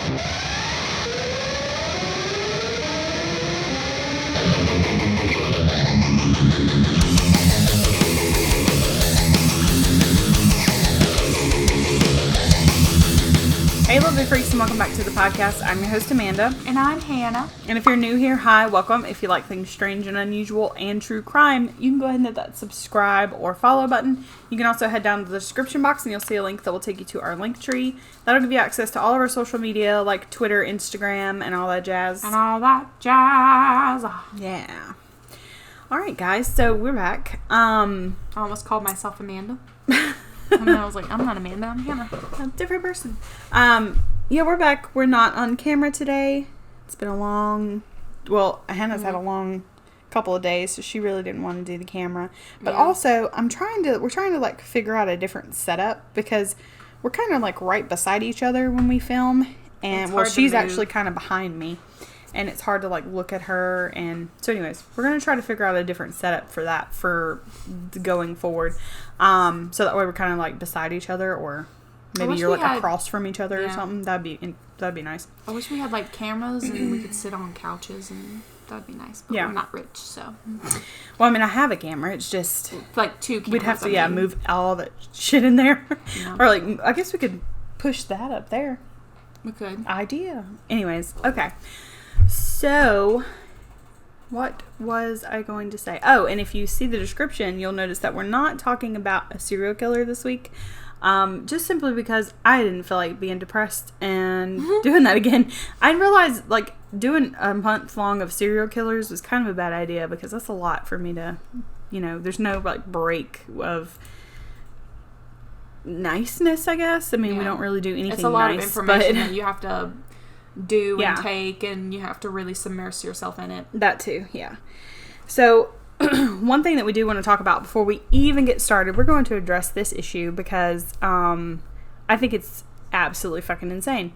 Hey lovely freaks, and welcome back to the podcast. I'm your host Amanda. And I'm Hannah. And if you're new here, hi, welcome. If you like things strange and unusual and true crime, you can go ahead and hit that subscribe or follow button. You can also head down to the description box and you'll see a link that will take you to our link tree. That'll give you access to all of our social media like Twitter, Instagram, and all that jazz. Yeah. Alright guys, so we're back. I almost called myself Amanda. And then I was like, I'm not Amanda, I'm Hannah. A different person. Yeah, we're back. We're not on camera today. It's been a long... Well, Hannah's had a long couple of days, so she really didn't want to do the camera. But also, we're trying to, like, figure out a different setup because we're kind of, like, right beside each other when we film. And, well, she's actually kind of behind me. And it's hard to, like, look at her. And so, anyways, we're going to try to figure out a different setup for that for going forward. So that way we're kind of, like, beside each other, or maybe you're, like, across from each other or something. That'd be nice. I wish we had, like, cameras and we could sit on couches, and that'd be nice. But we're not rich, so. Well, I mean, I have a camera. It's just... Like, two cameras. We'd have to, move all that shit in there. Yeah. Or, like, I guess we could push that up there. We could. Idea. Anyways, okay. So, what was I going to say? Oh, and if you see the description, you'll notice that we're not talking about a serial killer this week. Just simply because I didn't feel like being depressed and doing that again. I realized, like, doing a month long of serial killers was kind of a bad idea because that's a lot for me to, there's no, like, break of niceness, I guess. I mean, we don't really do anything nice. It's a lot of information that you have to do and take, and you have to really submerge yourself in it. That too, yeah. So, one thing that we do want to talk about before we even get started, we're going to address this issue because I think it's absolutely fucking insane.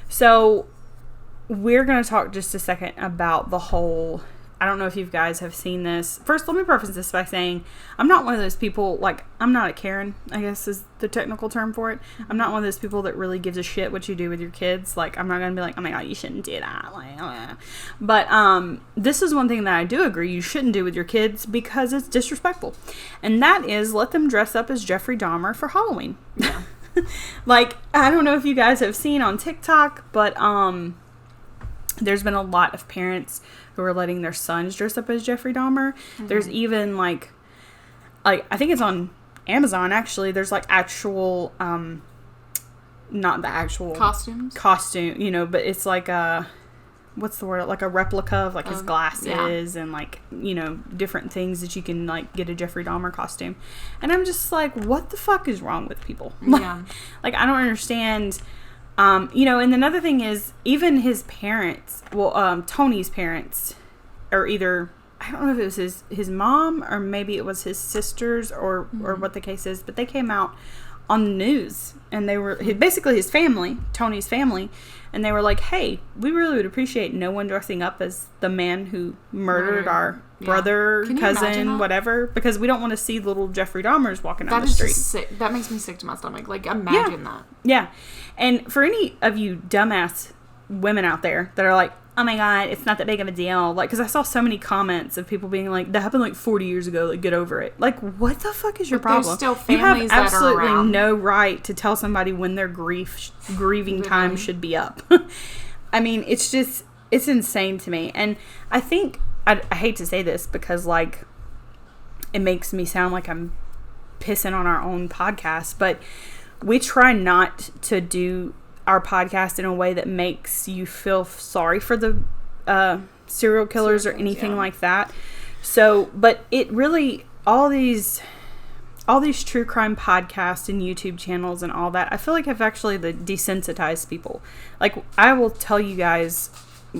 So, we're going to talk just a second about the whole... I don't know if you guys have seen this. First, let me preface this by saying I'm not one of those people, like, I'm not a Karen, I guess is the technical term for it. I'm not one of those people that really gives a shit what you do with your kids. Like, I'm not going to be like, oh my God, you shouldn't do that. Like, But this is one thing that I do agree you shouldn't do with your kids because it's disrespectful. And that is let them dress up as Jeffrey Dahmer for Halloween. Yeah. Like, I don't know if you guys have seen on TikTok, but there's been a lot of parents who are letting their sons dress up as Jeffrey Dahmer. Mm-hmm. There's even, like, I think it's on Amazon, actually. There's, like, actual, not the actual... Costume, but it's, like, what's the word? Like, a replica of, like, his glasses and, like, different things that you can, like, get a Jeffrey Dahmer costume. And I'm just like, what the fuck is wrong with people? Yeah. Like, I don't understand... and another thing is, even his parents, Tony's parents, or either, I don't know if it was his mom, or maybe it was his sisters, or what the case is, but they came out on the news, and they were, basically his family, Tony's family, and they were like, hey, we really would appreciate no one dressing up as the man who murdered our brother, cousin, whatever, because we don't want to see little Jeffrey Dahmers walking down the street. Just sick. That makes me sick to my stomach. Like, imagine that. Yeah. And for any of you dumbass women out there that are like, oh my God, it's not that big of a deal. Like, because I saw so many comments of people being like, that happened like 40 years ago. Like, get over it. Like, what the fuck is your problem? There's still families you have that are around. absolutely no right to tell somebody when their grieving time should be up. I mean, it's insane to me. And I think, I hate to say this because, like, it makes me sound like I'm pissing on our own podcast, but we try not to do our podcast in a way that makes you feel sorry for the serial killers or anything like that. So, but it really, all these true crime podcasts and YouTube channels and all that, I feel like have actually desensitized people. Like, I will tell you guys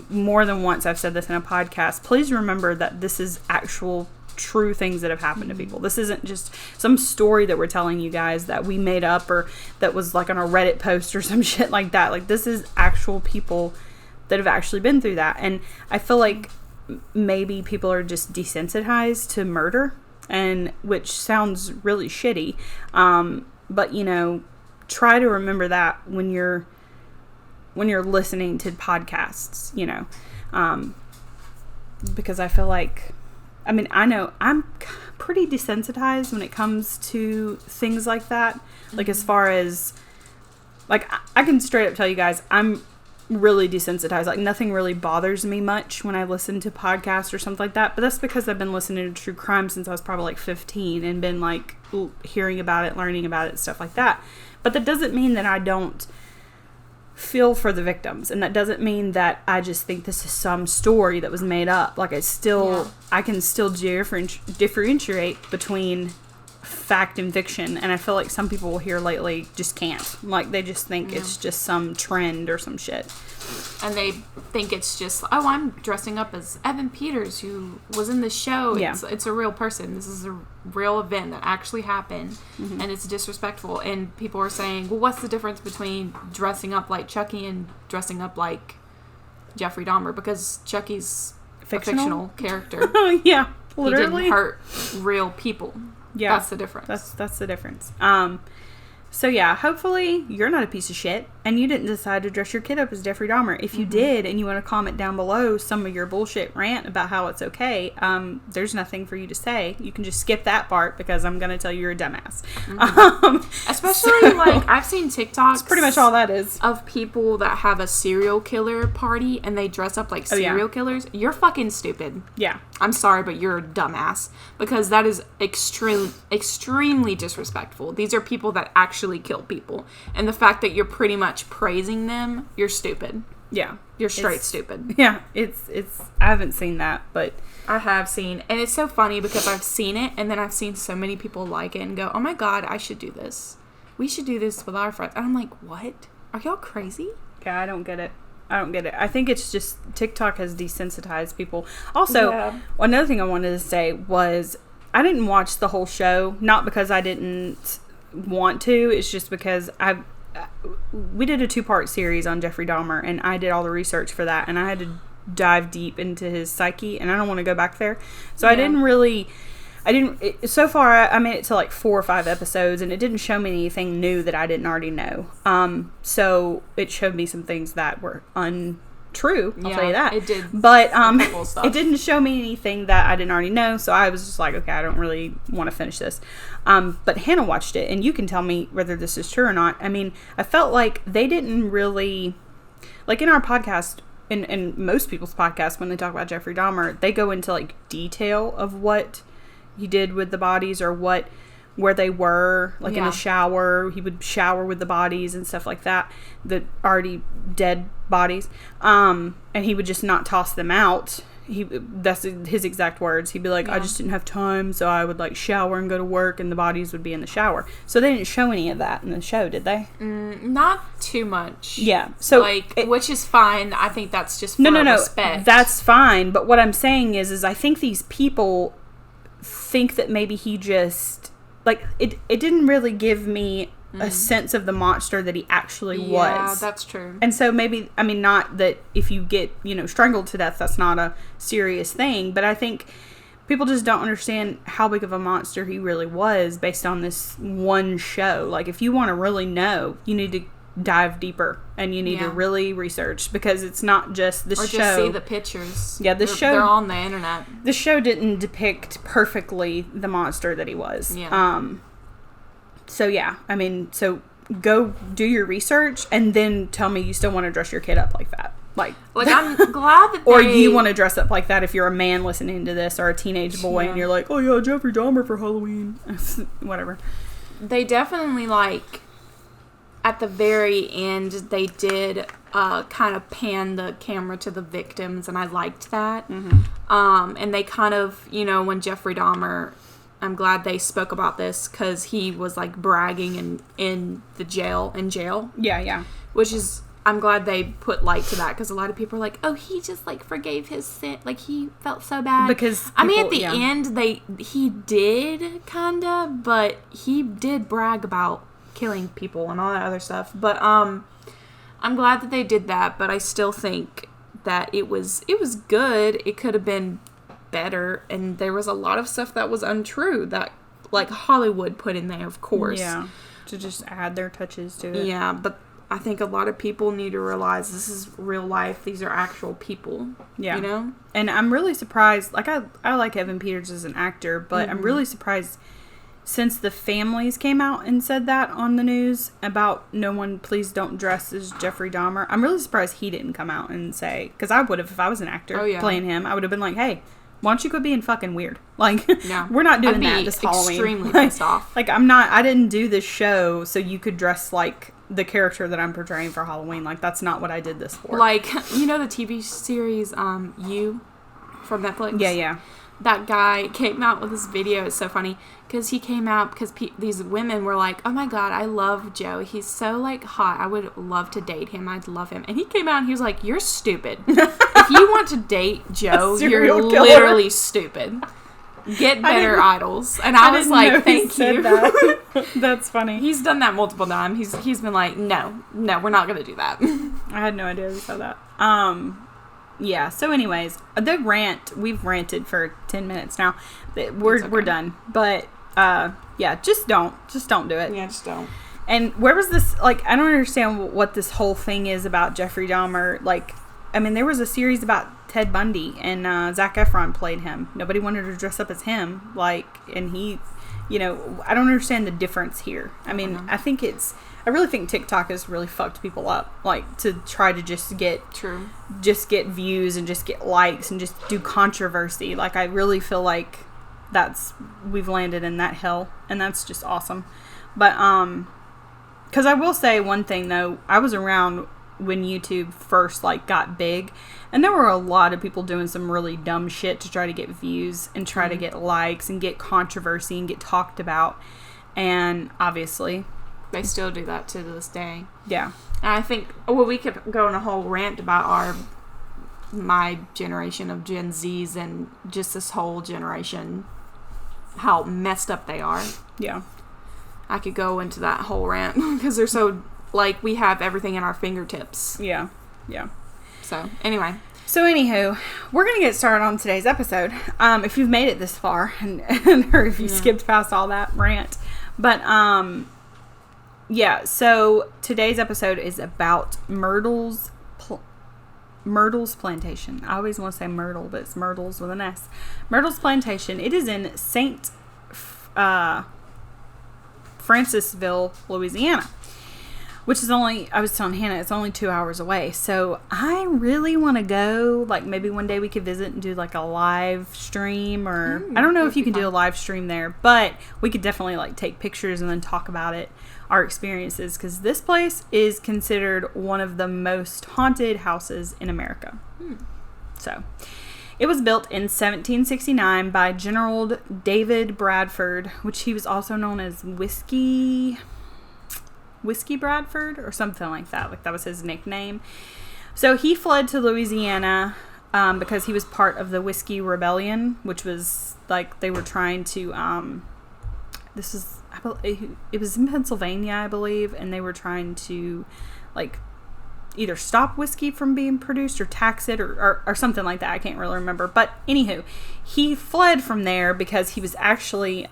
more than once, I've said this in a podcast, please remember that this is actual true things that have happened to people. This isn't just some story that we're telling you guys that we made up or that was like on a Reddit post or some shit like that. Like, this is actual people that have actually been through that. And I feel like maybe people are just desensitized to murder, and which sounds really shitty. But try to remember that when you're when you're listening to podcasts, you know, because I feel like, I mean, I know I'm pretty desensitized when it comes to things like that. Like, as far as, like, I can straight up tell you guys, I'm really desensitized. Like, nothing really bothers me much when I listen to podcasts or something like that. But that's because I've been listening to true crime since I was probably like 15 and been like hearing about it, learning about it, stuff like that. But that doesn't mean that I don't feel for the victims, and that doesn't mean that I just think this is some story that was made up. Like, I can still differentiate between fact and fiction, and I feel like some people here lately just can't. Like, they just think it's just some trend or some shit. And they think it's just, oh, I'm dressing up as Evan Peters, who was in the show. Yeah. It's a real person. This is a real event that actually happened, and it's disrespectful. And people are saying, well, what's the difference between dressing up like Chucky and dressing up like Jeffrey Dahmer? Because Chucky's a fictional character. Yeah, literally. He didn't hurt real people. Yeah, that's the difference. That's the difference. So yeah, hopefully you're not a piece of shit and you didn't decide to dress your kid up as Jeffrey Dahmer. If you did and you want to comment down below some of your bullshit rant about how it's okay, there's nothing for you to say. You can just skip that part because I'm going to tell you you're a dumbass. Especially, like, I've seen TikToks. That's pretty much all that is. Of people that have a serial killer party and they dress up like serial killers. You're fucking stupid. Yeah. I'm sorry, but you're a dumbass. Because that is extremely disrespectful. These are people that actually kill people. And the fact that you're pretty much praising them, you're stupid. Yeah. You're straight stupid. Yeah. It's I haven't seen that, but I have seen. And it's so funny because I've seen it and then I've seen so many people like it and go, oh my God, I should do this. We should do this with our friends. And I'm like, what? Are y'all crazy? Yeah, I don't get it. I think it's just TikTok has desensitized people. Also, another thing I wanted to say was I didn't watch the whole show, not because I didn't want to. It's just because we did a 2-part series on Jeffrey Dahmer, and I did all the research for that, and I had to dive deep into his psyche, and I don't want to go back there. So so far I made it to like 4 or 5 episodes, and it didn't show me anything new that I didn't already know. So it showed me some things that were untrue. I'll tell you that. It did. But it didn't show me anything that I didn't already know. So I was just like, okay, I don't really want to finish this. But Hannah watched it, and you can tell me whether this is true or not. I mean, I felt like they didn't really, like, in our podcast, in most people's podcasts, when they talk about Jeffrey Dahmer, they go into like detail of what he did with the bodies, or where they were, like in the shower. He would shower with the bodies and stuff like that, the already dead bodies, and he would just not toss them out. That's his exact words. He'd be like, I just didn't have time, so I would like shower and go to work, and the bodies would be in the shower. So they didn't show any of that in the show, did they? Not too much. Yeah. So like, which is fine. I think that's just for respect. That's fine. But what I'm saying is I think these people think that maybe he just, like, it didn't really give me a sense of the monster that he actually was. Yeah, that's true. And so maybe, I mean, not that if you get, strangled to death, that's not a serious thing, but I think people just don't understand how big of a monster he really was based on this one show. Like, if you want to really know, you need to dive deeper, and you need to really research, because it's not just the show. Or just see the pictures. Yeah, they're on the internet. The show didn't depict perfectly the monster that he was. Yeah. So yeah, I mean, so go do your research and then tell me you still want to dress your kid up like that. Like I'm glad that or you want to dress up like that if you're a man listening to this, or a teenage boy, and you're like, oh yeah, Jeffrey Dahmer for Halloween. Whatever. They definitely, like, at the very end, they did kind of pan the camera to the victims, and I liked that. And they kind of, when Jeffrey Dahmer, I'm glad they spoke about this, because he was, like, bragging in jail. Yeah. Which is, I'm glad they put light to that, because a lot of people are like, oh, he just, like, forgave his sin. Like, he felt so bad. Because I mean, at the end, he did, kind of, but he did brag about killing people and all that other stuff. But I'm glad that they did that, but I still think that it was good. It could have been better, and there was a lot of stuff that was untrue that, like, Hollywood put in there, of course. Yeah, to just add their touches to it. Yeah, but I think a lot of people need to realize this is real life. These are actual people. Yeah. You know? And I'm really surprised. Like, I like Evan Peters as an actor, but I'm really surprised since the families came out and said that on the news about no one, please don't dress as Jeffrey Dahmer. I'm really surprised he didn't come out and say, because I would have, if I was an actor playing him, I would have been like, hey, why don't you quit being fucking weird? Like, we're not doing that this Halloween. Extremely pissed off. Like, I didn't do this show so you could dress like the character that I'm portraying for Halloween. Like, that's not what I did this for. Like, you know the TV series, You, from Netflix? Yeah. That guy came out with this video. It's so funny because he came out because these women were like, oh my God, I love Joe. He's so like hot. I would love to date him. I'd love him. And he came out and he was like, you're stupid. If you want to date Joe, you're literally stupid. Get better idols. And I was like, thank you. That. That's funny. He's done that multiple times. He's been like, no, we're not going to do that. I had no idea he said that. Yeah, so anyways, the rant, we've ranted for 10 minutes now. We're done. But, yeah, just don't do it. Yeah, just don't. And where was this, like, I don't understand what this whole thing is about Jeffrey Dahmer. Like, I mean, there was a series about Ted Bundy, and Zac Efron played him. Nobody wanted to dress up as him, like, and he, you know, I don't understand the difference here. I mean, I really think TikTok has really fucked people up, like, to try to just get views and just get likes and just do controversy. Like, I really feel like we've landed in that hell, and that's just awesome. But, because I will say one thing, though, I was around when YouTube first, like, got big, and there were a lot of people doing some really dumb shit to try to get views and try to get likes and get controversy and get talked about, and obviously they still do that to this day. Yeah. And I think, we could go on a whole rant about my generation of Gen Zs and just this whole generation, how messed up they are. Yeah. I could go into that whole rant because they're so, like, we have everything in our fingertips. Yeah. So, anyway. So, anywho, we're going to get started on today's episode. If you've made it this far, or if you skipped past all that rant. But, yeah, so today's episode is about Myrtles Plantation. I always want to say Myrtle, but it's Myrtles with an S. Myrtles Plantation. It is in St. Francisville, Louisiana, which is only, I was telling Hannah, it's only 2 hours away. So I really want to go. Like, maybe one day we could visit and do like a live stream, or I don't know if you can do a live stream there, but we could definitely like take pictures and then talk about it, our experiences, because this place is considered one of the most haunted houses in America. So it was built in 1769 by General David Bradford, which he was also known as Whiskey Bradford or something like that. Like, that was his nickname. So he fled to Louisiana because he was part of the Whiskey Rebellion, which was like they were trying to it was in Pennsylvania, I believe, and they were trying to like either stop whiskey from being produced or tax it or something like that. I can't really remember. But anywho, he fled from there because he was actually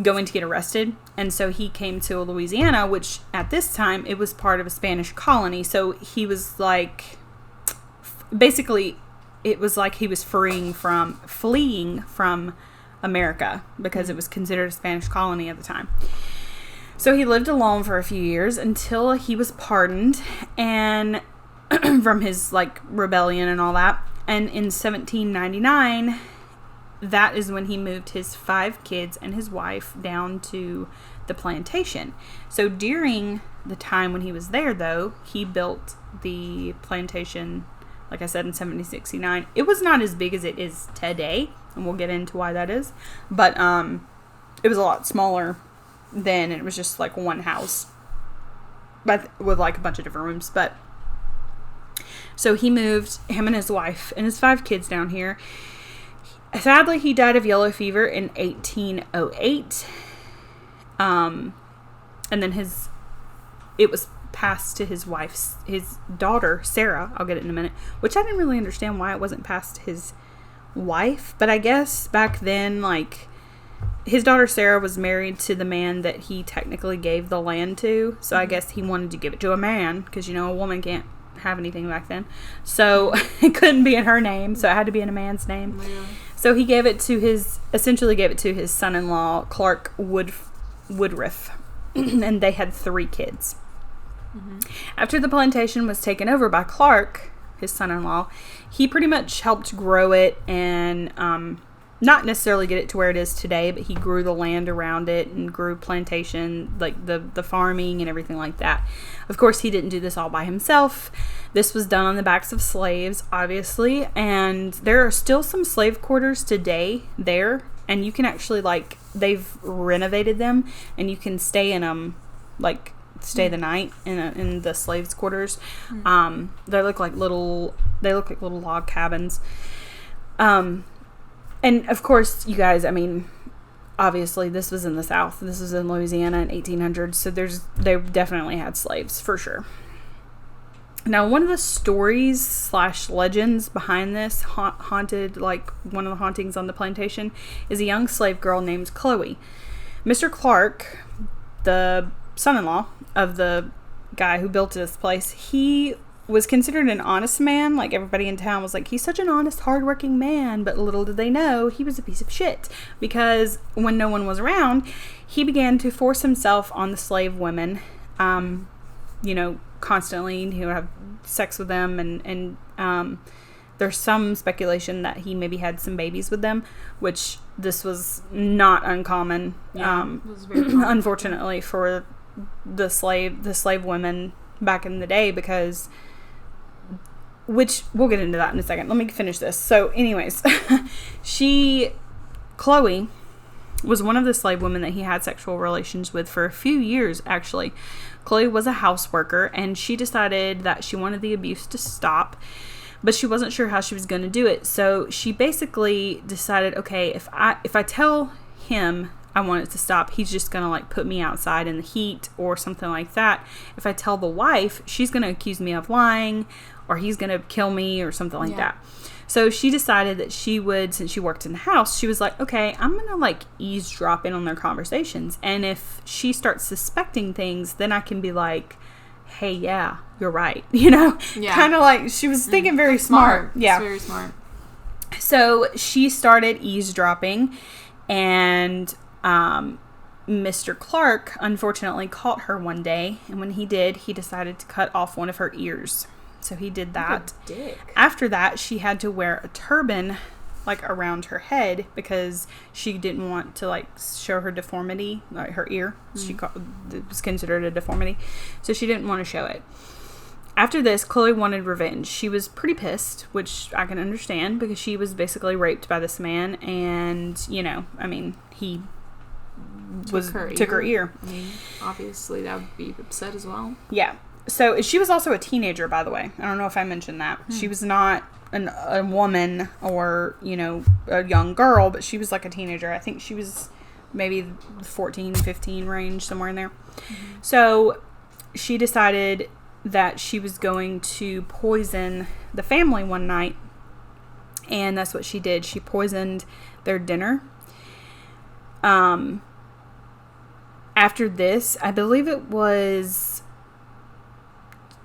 going to get arrested. And so he came to Louisiana, which at this time, it was part of a Spanish colony. So he was like, basically, it was like he was fleeing from America because it was considered a Spanish colony at the time. So he lived alone for a few years until he was pardoned and from his like rebellion and all that. And in 1799, that is when he moved his 5 kids and his wife down to the plantation. So during the time when he was there, though, he built the plantation, like I said, in 1769. It was not as big as it is today, and we'll get into why that is. But it was a lot smaller then. It was just like one house, but with like a bunch of different rooms. But so he moved him and his wife and his 5 kids down here. Sadly, he died of yellow fever in 1808. And then it was passed to his daughter, Sarah. I'll get it in a minute. Which I didn't really understand why it wasn't passed to his wife. But I guess back then, like, his daughter Sarah was married to the man that he technically gave the land to. So I guess he wanted to give it to a man because, you know, a woman can't have anything back then. So it couldn't be in her name. So it had to be in a man's name. Yeah. So he essentially gave it to his son-in-law, Clark Woodruff. And they had 3 kids. Mm-hmm. After the plantation was taken over by Clark, his son-in-law, he pretty much helped grow it and not necessarily get it to where it is today, but he grew the land around it and grew plantation, like the farming and everything like that. Of course, he didn't do this all by himself. This was done on the backs of slaves, obviously, and there are still some slave quarters today there, and you can actually, like, they've renovated them, and you can stay in them, like, stay the night in the slaves' quarters. They look like little log cabins. And of course, you guys, I mean, obviously this was in the South. This was in Louisiana in 1800s, so they definitely had slaves for sure. Now, one of the stories / legends behind this haunted, like one of the hauntings on the plantation, is a young slave girl named Chloe. Mr. Clark, the son-in-law of the guy who built this place, he was considered an honest man. Like, everybody in town was like, he's such an honest, hardworking man. But little did they know, he was a piece of shit. Because when no one was around, he began to force himself on the slave women, you know, constantly. He would have sex with them, and there's some speculation that he maybe had some babies with them, which this was not uncommon. It was very common. Unfortunately for the slave women back in the day, because, which we'll get into that in a second. Let me finish this. So anyways, Chloe was one of the slave women that he had sexual relations with for a few years, actually. Chloe was a house worker, and she decided that she wanted the abuse to stop, but she wasn't sure how she was going to do it. So she basically decided, okay, if I tell him I want it to stop, he's just going to, like, put me outside in the heat or something like that. If I tell the wife, she's going to accuse me of lying, or he's going to kill me or something like that. So she decided that she would, since she worked in the house, she was like, okay, I'm going to, like, eavesdrop in on their conversations. And if she starts suspecting things, then I can be like, hey, yeah, you're right. You know? Yeah. Kind of like, she was thinking very smart. Yeah. It's very smart. So she started eavesdropping, and Mr. Clark unfortunately caught her one day, and when he did, he decided to cut off one of her ears. So he did that. What a dick. After that, she had to wear a turban, like, around her head, because she didn't want to, like, show her deformity, like her ear. It was considered a deformity, so she didn't want to show it. After this, Chloe wanted revenge. She was pretty pissed, which I can understand, because she was basically raped by this man, and, you know, I mean, he took her ear. I mean, obviously that would be upset as well. Yeah. So she was also a teenager, by the way. I don't know if I mentioned that. She was not a woman or, you know, a young girl, but she was like a teenager. I think she was maybe 14, 15 range, somewhere in there. Mm-hmm. So she decided that she was going to poison the family one night, and that's what she did. She poisoned their dinner. After this, I believe it was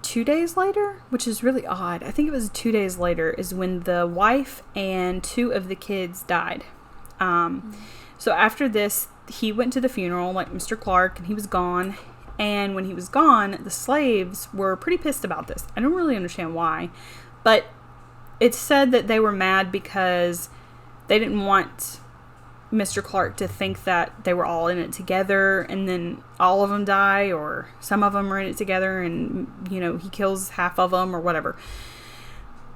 2 days later, which is really odd. I think it was 2 days later is when the wife and 2 of the kids died. So after this, he went to the funeral, like Mr. Clark, and he was gone. And when he was gone, the slaves were pretty pissed about this. I don't really understand why, but it's said that they were mad because they didn't want Mr. Clark to think that they were all in it together, and then all of them die, or some of them are in it together, and, you know, he kills half of them, or whatever.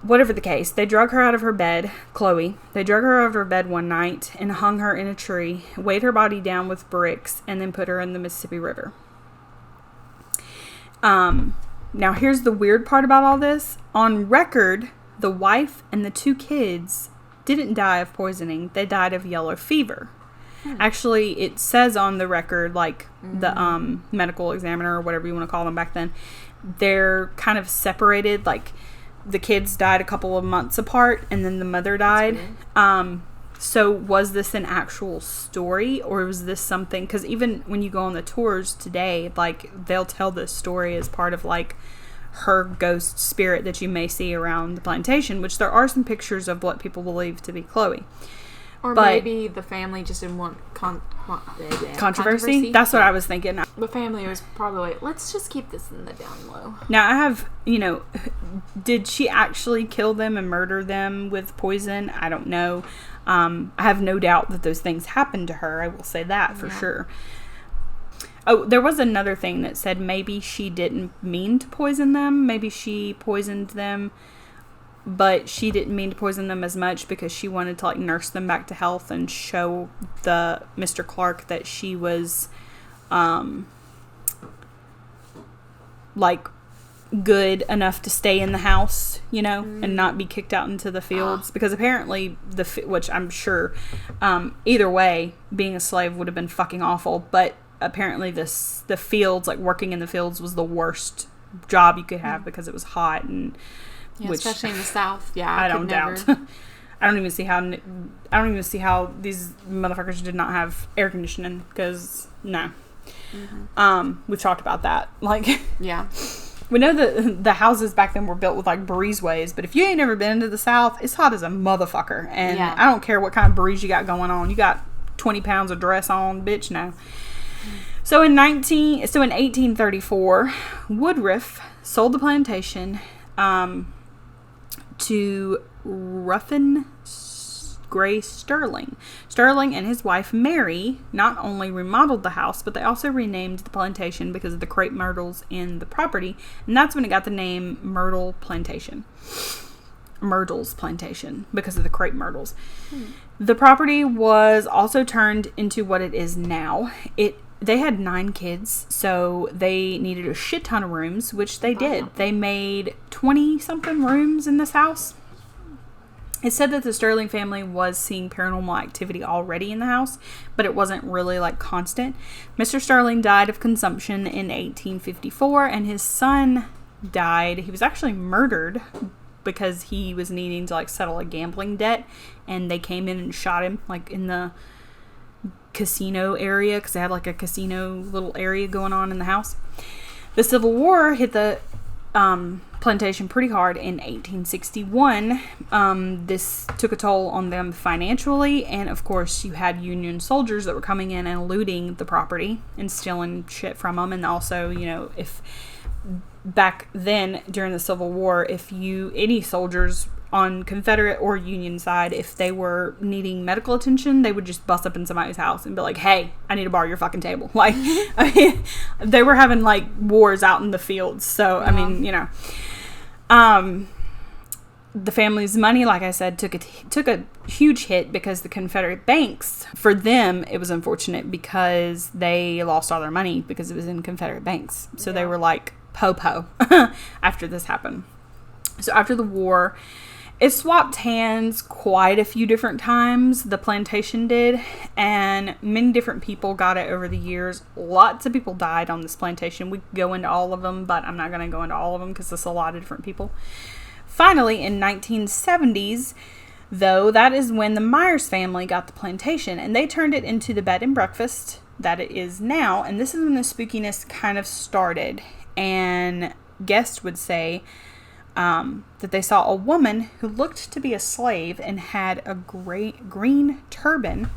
Whatever the case, they drug her out of her bed, Chloe. They drug her out of her bed one night and hung her in a tree, weighed her body down with bricks, and then put her in the Mississippi River. Now here's the weird part about all this. On record, the wife and the 2 kids didn't die of poisoning. They died of yellow fever. Actually, it says on the record, like, the medical examiner, or whatever you want to call them back then, they're kind of separated. Like, the kids died a couple of months apart, and then the mother died. So was this an actual story, or was this something, because even when you go on the tours today, like, they'll tell this story as part of, like, her ghost spirit that you may see around the plantation, which there are some pictures of what people believe to be Chloe. Or maybe the family just didn't want controversy. That's what I was thinking. The family was probably like, let's just keep this in the down low. Now, I have, did she actually kill them and murder them with poison? I don't know. I have no doubt that those things happened to her. I will say that for sure. Oh, there was another thing that said maybe she didn't mean to poison them. Maybe she poisoned them, but she didn't mean to poison them as much because she wanted to, like, nurse them back to health and show the Mr. Clark that she was, like, good enough to stay in the house, and not be kicked out into the fields. Because apparently, which I'm sure, either way, being a slave would have been fucking awful, but apparently the fields, like, working in the fields was the worst job you could have because it was hot and... Yeah, especially in the South. Yeah, I don't doubt. I don't even see how these motherfuckers did not have air conditioning, because no. We've talked about that. Like, yeah, we know that the houses back then were built with, like, breezeways, but if you ain't never been to the South, it's hot as a motherfucker, and I don't care what kind of breeze you got going on. You got 20 pounds of dress on, bitch. No. So in 1834, Woodruff sold the plantation. To Ruffin Gray Sterling. Sterling and his wife Mary not only remodeled the house, but they also renamed the plantation because of the crepe myrtles in the property, and that's when it got the name Myrtles Plantation, because of the crepe myrtles. The property was also turned into what it is now. They had 9 kids, so they needed a shit ton of rooms, which they did. They made 20-something rooms in this house. It said that the Sterling family was seeing paranormal activity already in the house, but it wasn't really, like, constant. Mr. Sterling died of consumption in 1854, and his son died. He was actually murdered because he was needing to, like, settle a gambling debt, and they came in and shot him, like, in the casino area, because they had, like, a casino little area going on in the house. The Civil War hit the plantation pretty hard in 1861. This took a toll on them financially, and of course you had Union soldiers that were coming in and looting the property and stealing shit from them. And also, if back then during the Civil War, any soldiers on Confederate or Union side, if they were needing medical attention, they would just bust up in somebody's house and be like, hey, I need to borrow your fucking table. Like, I mean, they were having, like, wars out in the fields. So, I mean, the family's money, like I said, took a huge hit because the Confederate banks, for them, it was unfortunate because they lost all their money because it was in Confederate banks. So they were like, po-po after this happened. So after the war, it swapped hands quite a few different times, the plantation did, and many different people got it over the years. Lots of people died on this plantation. We could go into all of them, but I'm not going to go into all of them because there's a lot of different people. Finally, in 1970s, though, that is when the Myers family got the plantation, and they turned it into the bed and breakfast that it is now, and this is when the spookiness kind of started, and guests would say that they saw a woman who looked to be a slave and had a green turban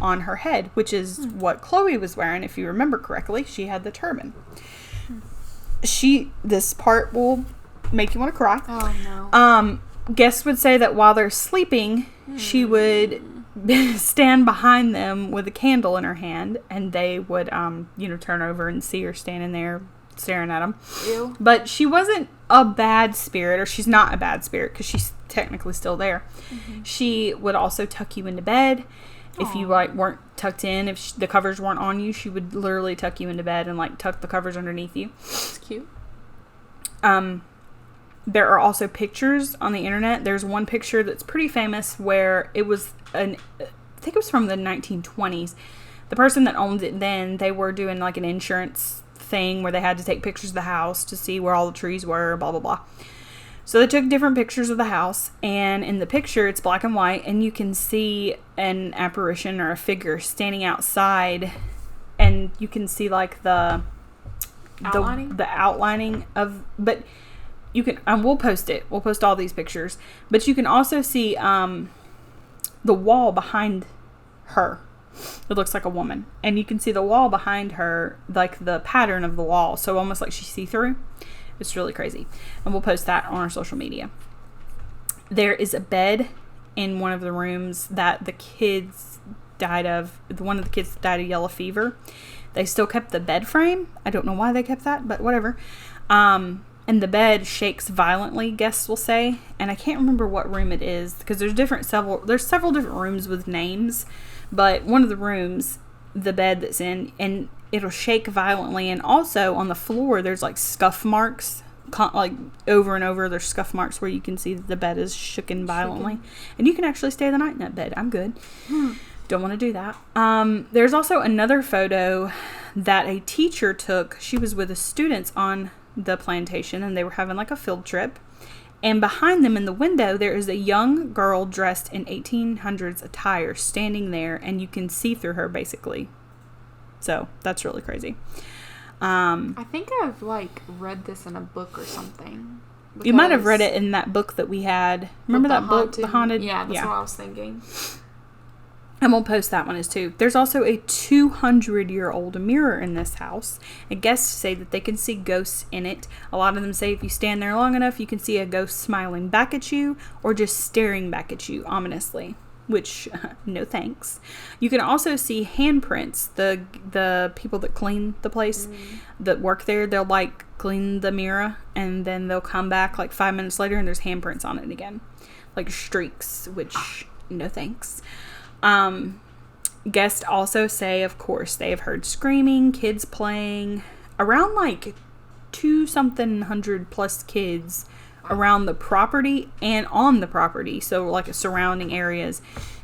on her head, which is what Chloe was wearing. If you remember correctly, she had the turban. This part will make you want to cry. Oh no. Guests would say that while they're sleeping, she would stand behind them with a candle in her hand, and they would turn over and see her standing there staring at them. Ew. But she wasn't a bad spirit, or she's not a bad spirit because she's technically still there. She would also tuck you into bed. If you weren't tucked in, if the covers weren't on you, she would literally tuck you into bed and tuck the covers underneath you. That's cute. There are also pictures on the internet. There's one picture that's pretty famous where it was I think it was from the 1920s. The person that owned it then, they were doing like an insurance thing where they had to take pictures of the house to see where all the trees were, blah blah blah. So they took different pictures of the house, and in the picture it's black and white, and you can see an apparition or a figure standing outside, and you can see like the outlining of, but you can, we'll post it. We'll post all these pictures, but you can also see the wall behind her. It looks like a woman, and you can see the wall behind her, like the pattern of the wall, so almost like she's see-through. It's really crazy, and we'll post that on our social media. There is a bed in one of the rooms that the kids died of. One of the kids died of yellow fever. They still kept the bed frame. I don't know why they kept that, but whatever. And the bed shakes violently, guests will say. And I can't remember what room it is, because there's several different rooms with names. But one of the rooms, the bed that's in, and it'll shake violently. And also on the floor, there's like scuff marks, like over and over. There's scuff marks where you can see that the bed is shooken violently. And you can actually stay the night in that bed. I'm good. Don't want to do that. There's also another photo that a teacher took. She was with the students on the plantation, and they were having like a field trip. And behind them in the window, there is a young girl dressed in 1800s attire standing there, and you can see through her basically. So that's really crazy. I think I've like read this in a book or something. You might have read it in that book that we had. Remember that book, The Haunted? Yeah, that's what I was thinking. And we'll post that one as too. There's also a 200-year-old mirror in this house. And guests say that they can see ghosts in it. A lot of them say if you stand there long enough, you can see a ghost smiling back at you or just staring back at you ominously. Which, no thanks. You can also see handprints. The people that clean the place, that work there, they'll like clean the mirror, and then they'll come back like 5 minutes later and there's handprints on it again. Like streaks, which, no thanks. Guests also say, of course, they have heard screaming, kids playing, around like 200 plus kids around the property and on the property. So like surrounding areas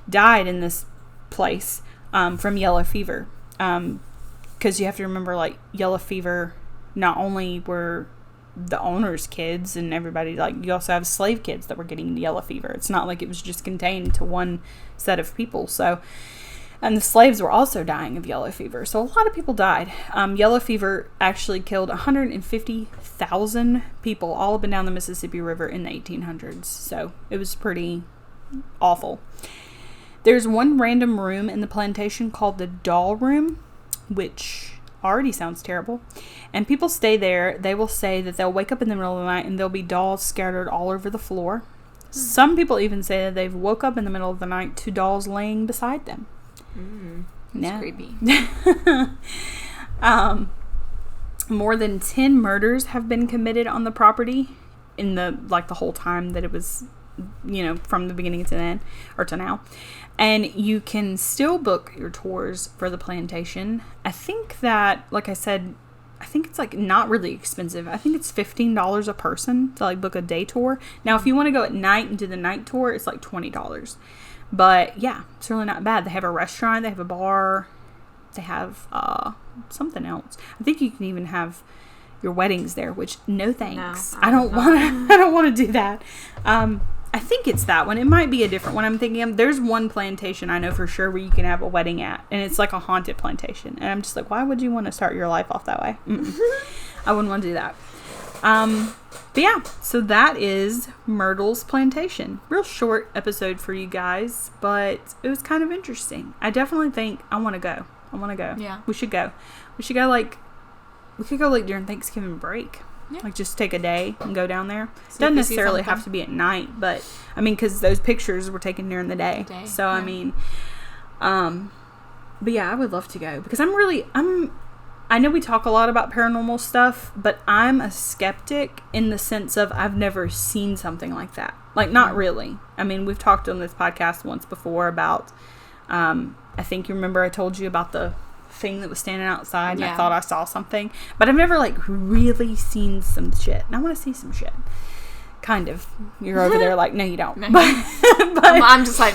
died in this place, from yellow fever. 'Cause you have to remember, like, yellow fever, not only were the owner's kids and everybody, like, you also have slave kids that were getting yellow fever. It's not like it was just contained to one set of people. So, and the slaves were also dying of yellow fever. So a lot of people died. Yellow fever actually killed 150,000 people all up and down the Mississippi River in the 1800s. So it was pretty awful. There's one random room in the plantation called the doll room, which already sounds terrible. And people stay there. They will say that they'll wake up in the middle of the night and there'll be dolls scattered all over the floor. Some people even say that they've woke up in the middle of the night to dolls laying beside them. That's creepy. More than 10 murders have been committed on the property in the whole time that it was, from the beginning to then, or to now. And you can still book your tours for the plantation. I think that, like I said, I think it's like not really expensive. I think it's $15 a person to like book a day tour. Now, if you want to go at night and do the night tour, it's like $20. But yeah, it's really not bad. They have a restaurant, they have a bar, they have something else. I think you can even have your weddings there, which no thanks. No, I don't want to do that. I think it's that one. It might be a different one I'm thinking of. There's one plantation I know for sure where you can have a wedding at, and it's like a haunted plantation. And I'm just like, why would you want to start your life off that way? I wouldn't want to do that. But yeah, so that is Myrtles Plantation. Real short episode for you guys, but it was kind of interesting. I definitely think I want to go. Yeah. We should go. We could go like during Thanksgiving break. Yeah. Like just take a day and go down there. Doesn't necessarily have to be at night, but I mean, because those pictures were taken during the day. So yeah. I mean, but yeah, I would love to go because I know we talk a lot about paranormal stuff, but I'm a skeptic in the sense of I've never seen something like that. Like, not really. I mean, we've talked on this podcast once before about, I think you remember I told you about the thing that was standing outside and I thought I saw something. But I've never, like, really seen some shit. And I want to see some shit. Kind of. You're over there like, no, you don't. No. But I'm just like,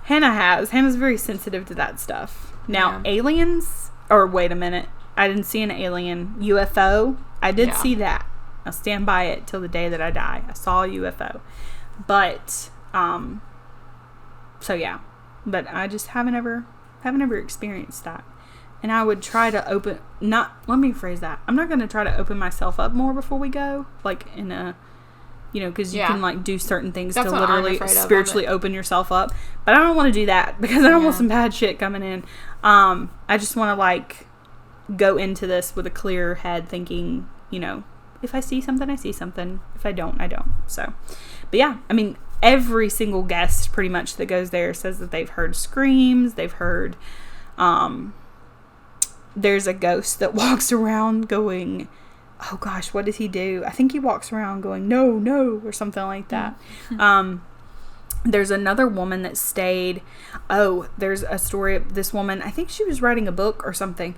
Hannah's very sensitive to that stuff. Now, aliens... Or wait a minute. I didn't see an alien. UFO. I did see that. I'll stand by it till the day that I die. I saw a UFO. But, so yeah. But I just haven't ever experienced that. And I would try to let me phrase that. I'm not going to try to open myself up more before we go. Like in a, because you can like do certain things to literally spiritually open yourself up. But I don't want to do that because I don't want some bad shit coming in. I just want to like go into this with a clear head thinking, if I see something, I see something. If I don't, I don't. So, but yeah, I mean, every single guest pretty much that goes there says that they've heard screams. They've heard, there's a ghost that walks around going, oh gosh, what does he do? I think he walks around going, no, no, or something like that. There's another woman that stayed. Oh, there's a story of this woman. I think she was writing a book or something.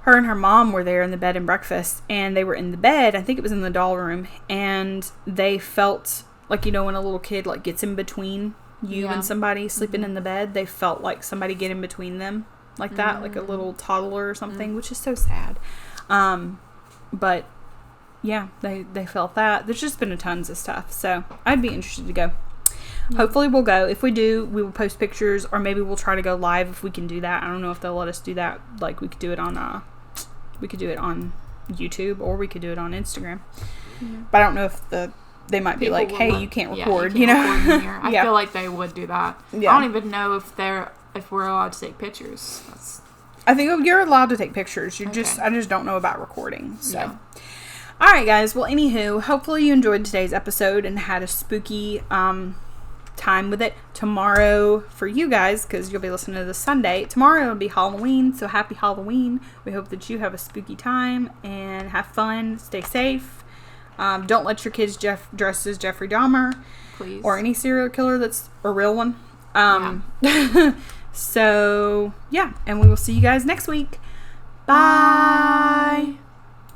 Her and her mom were there in the bed and breakfast, and they were in the bed. I think it was in the doll room, and they felt like, when a little kid like gets in between you and somebody sleeping in the bed, they felt like somebody get in between them like that, like a little toddler or something, which is so sad. But yeah, they felt that. There's just been tons of stuff, so I'd be interested to go. Hopefully we'll go. If we do, we will post pictures, or maybe we'll try to go live if we can do that. I don't know if they'll let us do that. Like we could do it on YouTube, or we could do it on Instagram. But I don't know if they might be like, hey, you can't record, you can't record in here. I feel like they would do that. Yeah. I don't even know if we're allowed to take pictures. I think you're allowed to take pictures. I just don't know about recording. So. Yeah. All right, guys. Well, anywho, hopefully you enjoyed today's episode and had a spooky time with it. Tomorrow, for you guys, because you'll be listening to this Sunday, tomorrow will be Halloween, so happy Halloween. We hope that you have a spooky time and have fun. Stay safe. Don't let your kids dress as Jeffrey Dahmer. Please. Or any serial killer that's a real one. So, yeah. And we will see you guys next week. Bye.